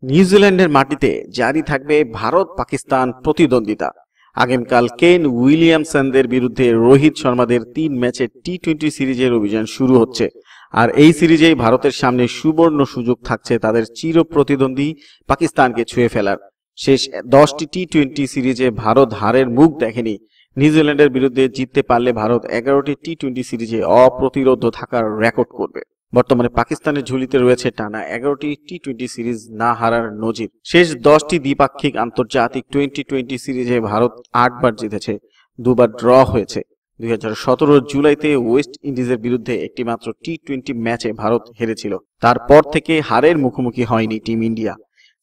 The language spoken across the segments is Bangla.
নিউজিল্যান্ডের মাটিতে জারি থাকবে ভারত পাকিস্তান প্রতিদ্বন্দ্বিতা। আগামীকাল কেন উইলিয়ামসনদের বিরুদ্ধে রোহিত শর্মাদের 3 ম্যাচের টি-20 সিরিজের অভিযান শুরু হচ্ছে। আর এই সিরিজেই ভারতের সামনে সুবর্ণ সুযোগ থাকছে তাদের চির প্রতিদ্বন্দ্বী পাকিস্তানকে ছুঁয়ে ফেলার। শেষ 10টি টি-20 সিরিজে ভারত হারের মুখ দেখেনি। নিউজিল্যান্ডের বিরুদ্ধে জিততে পারলে ভারত 11টি টি-20 সিরিজে অপ্রতিরোধ্য থাকার রেকর্ড করবে। বর্তমানে পাকিস্তানের ঝুলিতে রয়েছে টানা 11টি টি-20 সিরিজ না হারার নজির। শেষ 10টি দ্বিপাক্ষিক আন্তর্জাতিক টি-20 সিরিজে ভারত 8 বার জিতেছে, 2 বার ড্র হয়েছে। 2017 জুলাইতে ওয়েস্ট ইন্ডিজের বিরুদ্ধে একটি মাত্র টি-20 ম্যাচে ভারত হেরেছিল। তারপর থেকে হারের মুখোমুখি হয়নি টিম ইন্ডিয়া।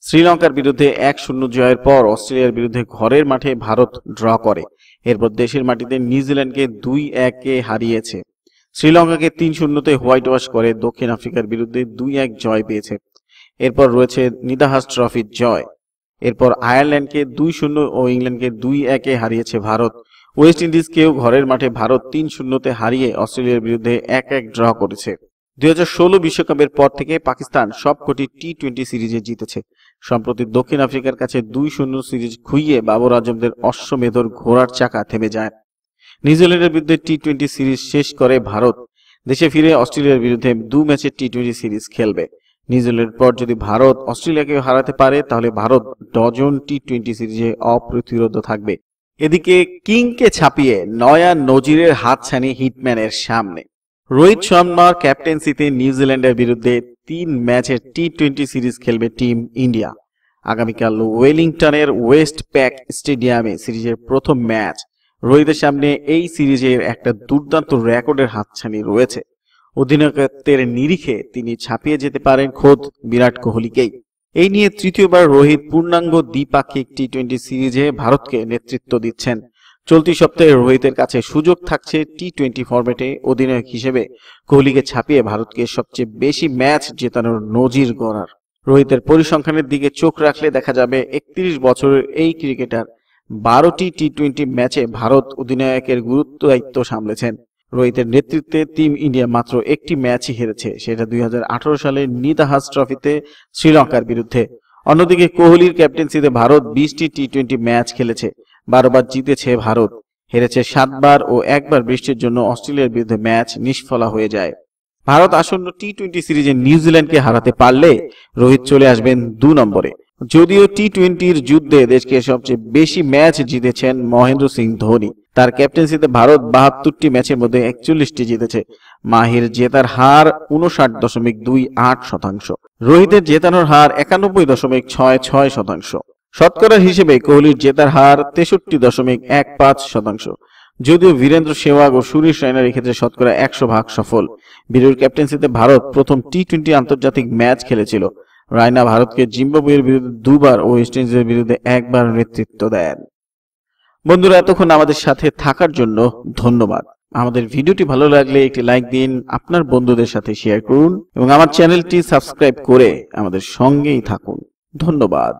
শ্রীলঙ্কার বিরুদ্ধে 1-0 জয়ের পর অস্ট্রেলিয়ার বিরুদ্ধে ঘরের মাঠে ভারত ড্র করে। এরপর দেশের মাটিতে নিউজিল্যান্ডকে 2-1 হারিয়েছে। শ্রীলঙ্কাকে 3-0 হোয়াইট ওয়াশ করে দক্ষিণ আফ্রিকার বিরুদ্ধে 2-1 জয় পেয়েছে। এরপর রয়েছে নিদাহাস ট্রফির জয়। এরপর আয়ারল্যান্ডকে 2-0 ও ইংল্যান্ডকে 2-1 হারিয়েছে ভারত। ওয়েস্ট ইন্ডিজকেও ঘরের মাঠে ভারত 3-0 হারিয়ে অস্ট্রেলিয়ার বিরুদ্ধে 1-1 ড্র করেছে। 2016 বিশ্বকাপের পর থেকে পাকিস্তান সবকটি টি-20 সিরিজে জিতেছে। সম্প্রতি দক্ষিণ আফ্রিকার কাছে 2-0 সিরিজ খুইয়ে বাবর আজমদের অশ্বমেধর ঘোড়ার চাকা থেমে যায়। নিউজিল্যান্ডের বিরুদ্ধে টি-20 সিরিজ শেষ করে ভারত দেশে ফিরে অস্ট্রেলিয়ার বিরুদ্ধে 2 ম্যাচের টি-20 সিরিজ খেলবে। নিউজিল্যান্ডের পর যদি ভারত অস্ট্রেলিয়াকে হারাতে পারে তাহলে ভারত ডজন টি-20 সিরিজে অপ্রতিরোধ্য থাকবে। এদিকে কিংকে ছাপিয়ে নয়া নজিরের হাতছানি হিটম্যানের সামনে। রোহিত শর্মার ক্যাপ্টেন্সিতে নিউজিল্যান্ডের বিরুদ্ধে 3 ম্যাচের টি-20 সিরিজ খেলবে টিম ইন্ডিয়া। আগামীকাল ওয়েলিংটনের ওয়েস্ট প্যাক স্টেডিয়ামে সিরিজের প্রথম ম্যাচ। রোহিতের সামনে এই সিরিজের একটা দুর্দান্ত রেকর্ডের হাতছানি রয়েছে। অধিনায়কত্বের নিরিখে তিনি ছাপিয়ে যেতে পারেন খোদ বিরাট কোহলিকেই। এই নিয়ে তৃতীয়বার রোহিত পূর্ণাঙ্গ দ্বিপাক্ষিক টি-20 সিরিজে ভারতকে নেতৃত্ব দিচ্ছেন। চলতি সপ্তাহে রোহিতের কাছে সুযোগ থাকছে টি-20 ফরম্যাটে অধিনায়ক হিসেবে কোহলিকে ছাপিয়ে ভারতকে সবচেয়ে বেশি ম্যাচ জেতানোর নজির গড়ার। রোহিতের পরিসংখ্যানের দিকে চোখ রাখলে দেখা যাবে 31 বছরের এই ক্রিকেটার 12টি টি-20 ম্যাচে ভারত অধিনায়কের গুরুত্ব দায়িত্ব সামলেছেন। রোহিতের নেতৃত্বে টিম ইন্ডিয়া মাত্র একটি ম্যাচই হেরেছে, সেটা 2018 সালের নিদাহাস ট্রফিতে শ্রীলঙ্কার বিরুদ্ধে। অন্যদিকে কোহলির ক্যাপ্টেন্সিতে ভারত 20টি টি-20 ম্যাচ খেলেছে, 12 বার জিতেছে ভারত, হেরেছে 7 বার ও 1 বার বৃষ্টির জন্য অস্ট্রেলিয়ার বিরুদ্ধে ম্যাচ নিষ্ফলা হয়ে যায়। ভারত আসন্ন টি-20 সিরিজে নিউজিল্যান্ডকে হারাতে পারলে রোহিত চলে আসবেন 2 নম্বরে। যদিও টি-20 যুদ্ধে দেশকে সবচেয়ে বেশি ম্যাচ জিতেছেন মহেন্দ্র সিং ধোনি। তার ক্যাপ্টেন্সিতে ভারত 72টি ম্যাচের মধ্যে 41টি জিতেছে। মাহির জেতার হার 59.28%। রোহিতের জেতানোর হার 91.66%। শতকরা হিসেবে কোহলির জেতার হার 63.15%। যদিও বীরেন্দ্র সেহবাগ ও সুরেশ রায়নার এক্ষেত্রে শতকরা 100% সফল। বীরের ক্যাপ্টেন্সিতে ভারত প্রথম টি-20 আন্তর্জাতিক ম্যাচ খেলেছিল। রায়না ভারতকে জিম্বাবুয়ের বিরুদ্ধে 2 বার ও ওয়েস্ট ইন্ডিজের বিরুদ্ধে 1 বার নেতৃত্ব দেন। বন্ধুরা, এতক্ষণ আমাদের সাথে থাকার জন্য ধন্যবাদ। আমাদের ভিডিওটি ভালো লাগলে একটি লাইক দিন, আপনার বন্ধুদের সাথে শেয়ার করুন এবং আমার চ্যানেলটি সাবস্ক্রাইব করে আমাদের সঙ্গেই থাকুন। ধন্যবাদ।